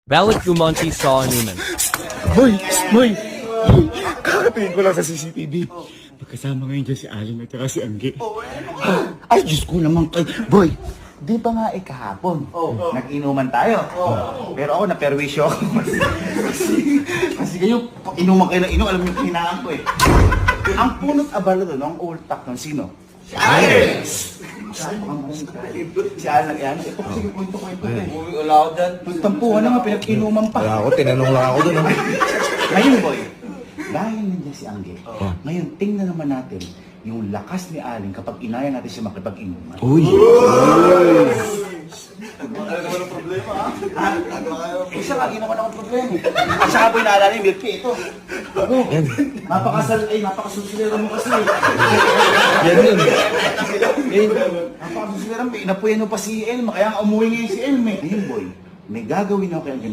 Balik Gumonti saw Newman. Boy! Kakatingin ko lang sa CCTV. Magkasama ngayon dyan si Aling at saka si Angge. Ay, Diyos ko naman kay... Boy, di ba nga kahapon? Nag-inuman tayo. Pero ako, na-perwisyo ako. kasi kayo, pag inuman kayo ng inom, alam niyo yung hinaan ko eh. Ang punot abalo doon, ang ultak ng sino? Si Alex! Si Alan yan. Ito kasi yung kwento eh. Wala ako dyan. Nagtampuhan na nga, pinag-inuman pa. Wala ako, tinanong lang ako dun. Ngayon, boy, dahil nandiyan si Angge, ngayon tingnan naman natin yung lakas ni Aling kapag inaya natin siya makipag-inuman. Uy! Ano naman ang problema, ha? Isa lagi naman akong problema. At saka boy, naalala yung milk tea, ito. Ako, napakasusilera mo kasi. Yan yun. Napakasusilera mo, inapuyan mo pa si Elma, kaya nga umuwi ngayon si Elma. Ngayon, boy, may gagawin ako kay Angge.